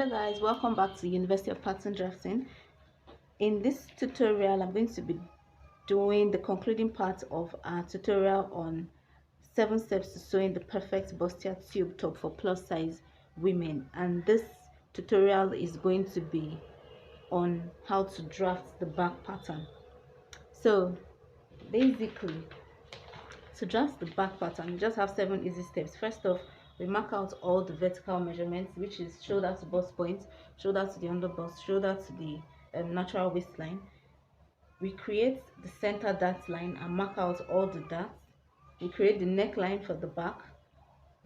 Hello guys, welcome back to University of Pattern Drafting. In this tutorial, I'm going to be doing the concluding part of our tutorial on 7 steps to sewing the perfect bustier tube top for plus size women, and this tutorial is going to be on how to draft the back pattern. So basically, to draft the back pattern, you just have 7 easy steps. First off, we mark out all the vertical measurements, which is shoulder to bust point, shoulder to the under bust, shoulder to the natural waistline. We create the center dart line and mark out all the darts. We create the neckline for the back,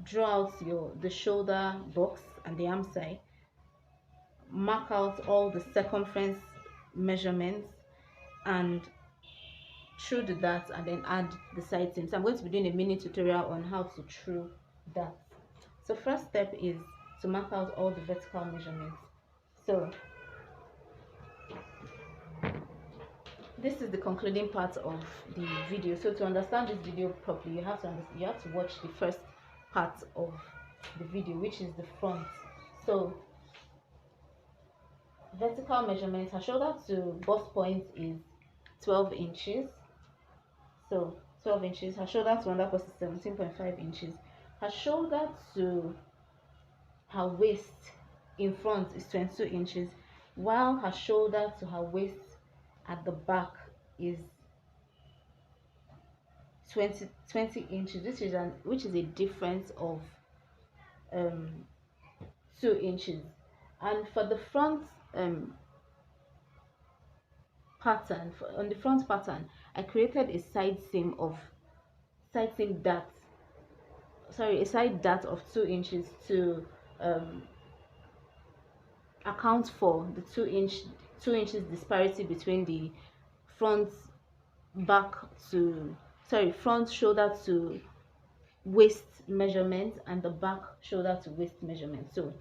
draw out the shoulder box and the arm side, mark out all the circumference measurements and through the darts, and then add the side seam. So I'm going to be doing a mini tutorial on how to through darts. So first step is to mark out all the vertical measurements. So this is the concluding part of the video. So to understand this video properly, you have to watch the first part of the video, which is the front. So vertical measurements, her shoulder to bust point is 12 inches. So 12 inches. Her shoulder to under bust is 17.5 inches. Her shoulder to her waist in front is 22 inches, while her shoulder to her waist at the back is 20 inches, which is a difference of 2 inches. And for the front pattern, on the front pattern, I created a side seam dart, a side dart of 2 inches to account for the 2 inches disparity between the front shoulder to waist measurement and the back shoulder to waist measurement. So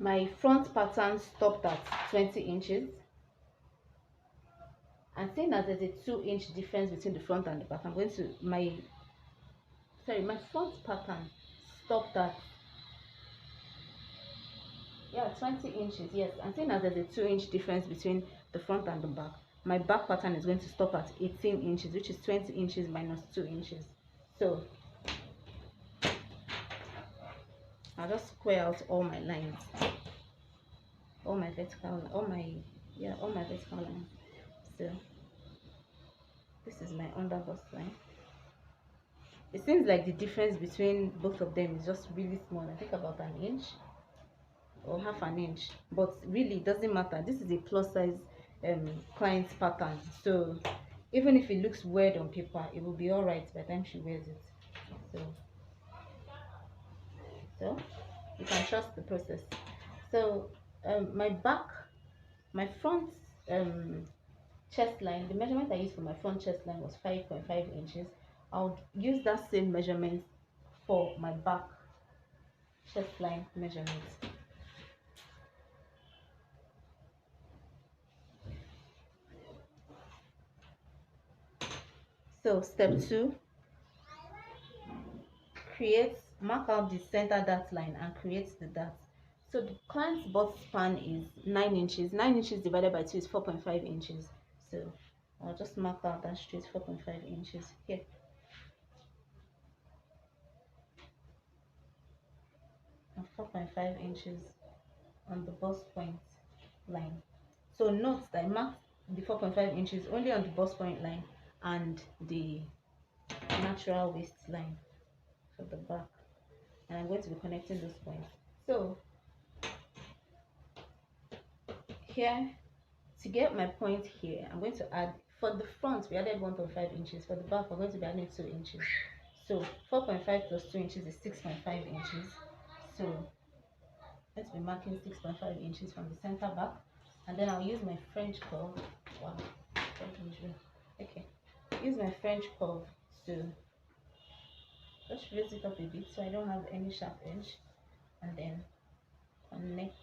my front pattern stopped at 20 inches, and seeing that there's a 2-inch difference between the front and the back, I'm going to my front pattern stopped at 20 inches, yes. And seeing as there's a 2-inch difference between the front and the back, my back pattern is going to stop at 18 inches, which is 20 inches minus 2 inches. So I'll just square out all my lines, all my vertical lines. So this is my under bust line. It seems like the difference between both of them is just really small. I think about an inch or half an inch, but really it doesn't matter. This is a plus size client's pattern, so even if it looks weird on paper, it will be all right by the time she wears it. So you can trust the process. So my front chest line, the measurement I used for my front chest line was 5.5 inches. I'll use that same measurement for my back chest line measurements. So step 2, mark out the center dart line and create the dart. So the client's bust span is 9 inches. 9 inches divided by 2 is 4.5 inches. So I'll just mark out that straight 4.5 inches here. And 4.5 inches on the bust point line. So note that I marked the 4.5 inches only on the bust point line and the natural waistline for the back, and I'm going to be connecting those points. So here, to get my point here, I'm going to add, for the front we added 1.5 inches, for the back we're going to be adding 2 inches. So 4.5 plus 2 inches is 6.5 inches. So let's be marking 6.5 inches from the center back, and then I'll use my French curve. Wow, okay, use my French curve to just raise it up a bit so I don't have any sharp edge, and then connect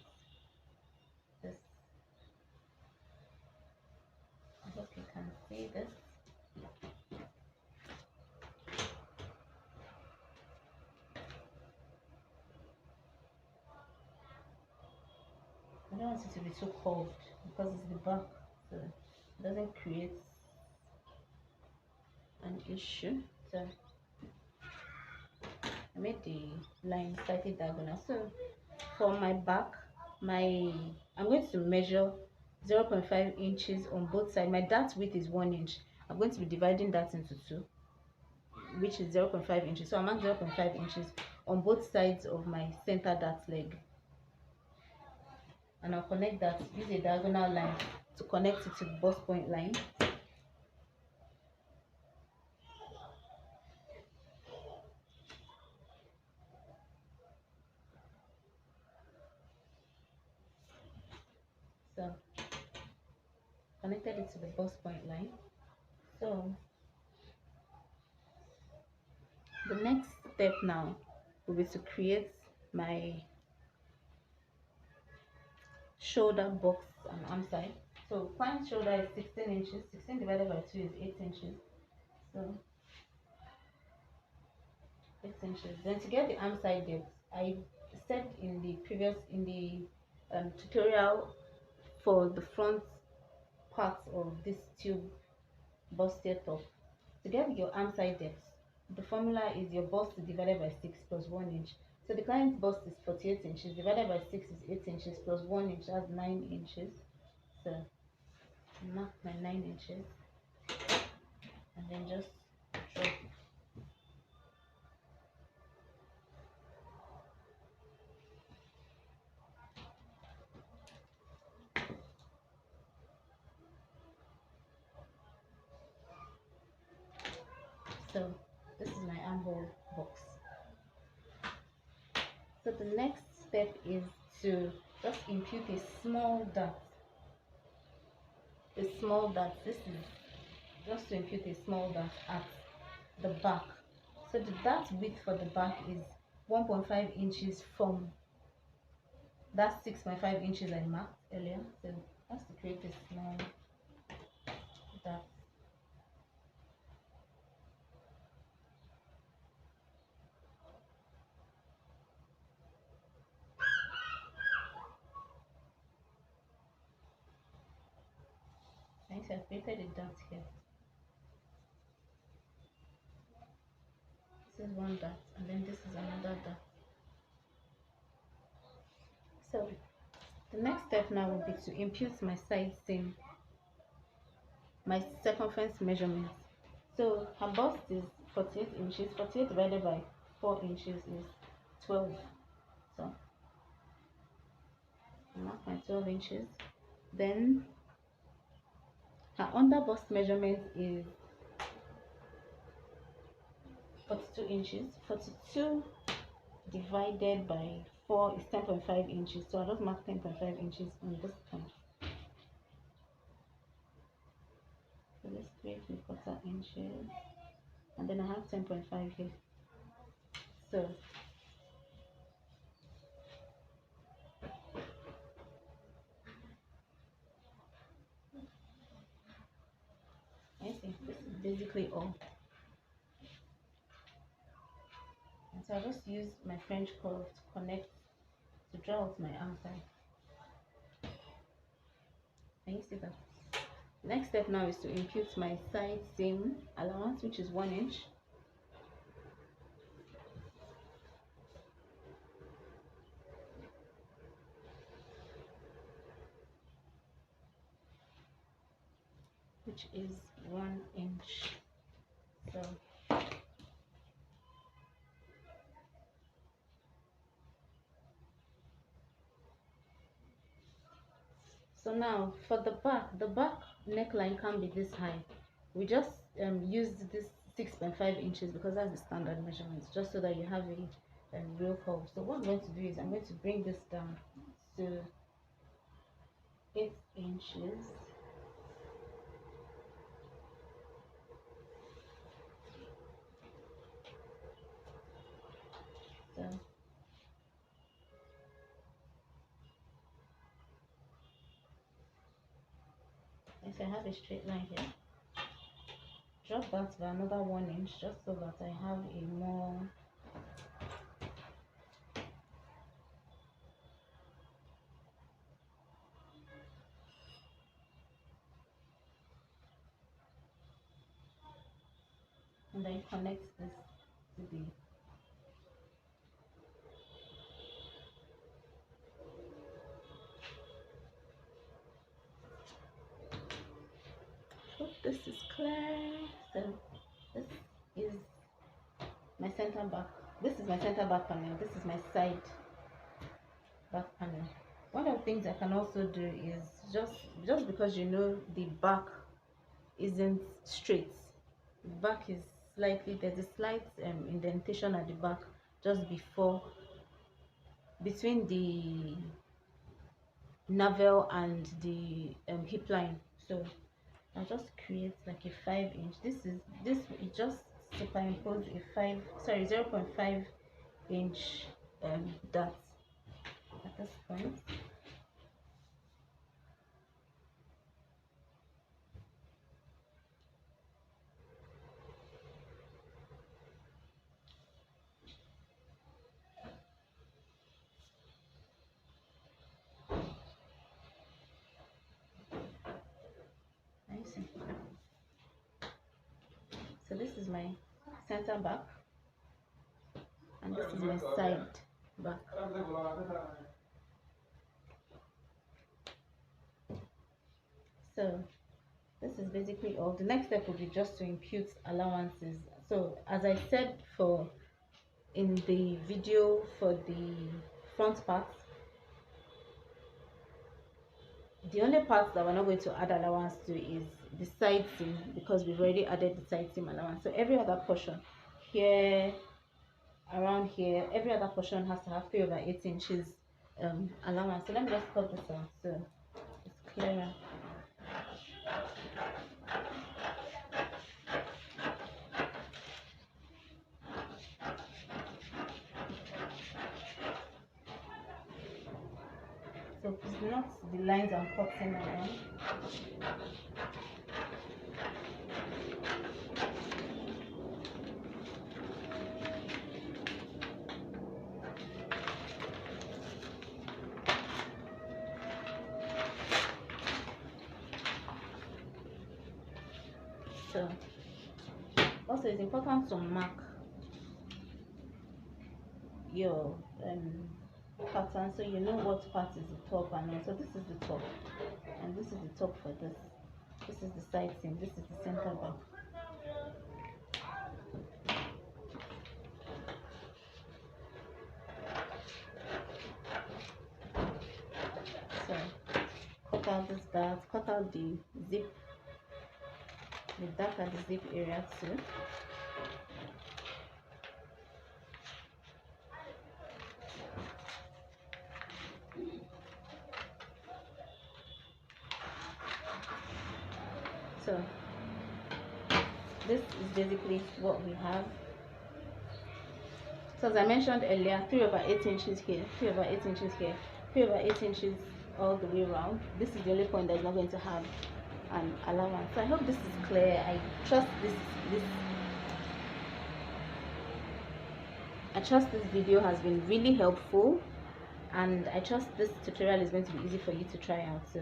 this. I hope you can see this. want it to be too curved because it's the back, so it doesn't create an issue. So I made the line slightly diagonal. So for my back, I'm going to measure 0.5 inches on both sides. My dart width is 1 inch. I'm going to be dividing that into two, which is 0.5 inches. So I mark 0.5 inches on both sides of my center dart leg, and I'll connect that, use a diagonal line to connect it to the bust point line. So connected it to the bust point line. So the next step now will be to create my shoulder box and arm side. So client shoulder is 16 inches. 16 divided by 2 is 8 inches. So 8 inches. Then to get the arm side depth, I said in the tutorial, for the front part of this tube burstier top, to get your arm side depth, the formula is your bust divided by 6 plus 1 inch. So the client's bust is 48 inches, divided by 6 is 8 inches, plus 1 inch, that's 9 inches. So mark my 9 inches and then just drop. So this is my armhole box. So the next step is to just impute a small dart. This is just to impute a small dart at the back. So the dart width for the back is 1.5 inches from that 6.5 inches I marked earlier. So that's to create a small dart. So I've created a dart here. This is one dart, and then this is another dart. So the next step now will be to impute my side seam, my circumference measurements. So her bust is 48 inches. 48 divided by 4 inches is 12. So I mark my 12 inches. Then her under bust measurement is 42 inches. 42 divided by 4 is 10.5 inches. So I just mark 10.5 inches on this point. So let's create 3/4 inches, and then I have 10.5 here. So I think this is basically all. And so I just use my French curve to connect, to draw out my arm side. Can you see that? Next step now is to impute my side seam allowance, which is 1 inch. Which is 1 inch. So now for the back neckline can't be this high. We just used this 6.5 inches because that's the standard measurements, just so that you have a real curve. So what I'm going to do is I'm going to bring this down to 8 inches. So if I have a straight line here, drop that by another 1 inch, just so that I have a more and then connect this to the hope this is clear. So this is my center back. This is my center back panel. This is my side back panel. One of the things I can also do is just because you know the back isn't straight, the back is slightly, there's a slight indentation at the back just between the navel and the hip line. So I'll just create like a 5-inch. This it just superimpose a 0.5 inch dot at this point. So this is my center back and this is my side back. So this is basically all. The next step will be just to impute allowances. So as I said in the video for the front part, the only part that we're not going to add allowance to is the side seam, because we've already added the side seam allowance. So every other portion here, around here, every other portion has to have 3/8 inches allowance. So let me just cut this out so it's clearer. So please note the lines I'm cutting around. So also it's important to mark your pattern so you know what part is the top and all. So this is the top and this is the top for this. This is the side seam, this is the center back. So cut out this dart, cut out the zip, the dart at the zip area too. So this is basically what we have. So as I mentioned earlier, 3/8 inches here, 3/8 inches here, 3/8 inches all the way around. This is the only point that's not going to have an allowance. So I hope this is clear. I trust this video has been really helpful, and I trust this tutorial is going to be easy for you to try out. So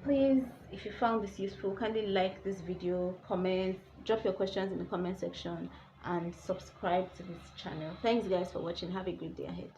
please, if you found this useful, kindly like this video, comment, drop your questions in the comment section, and subscribe to this channel. Thanks guys for watching. Have a great day ahead.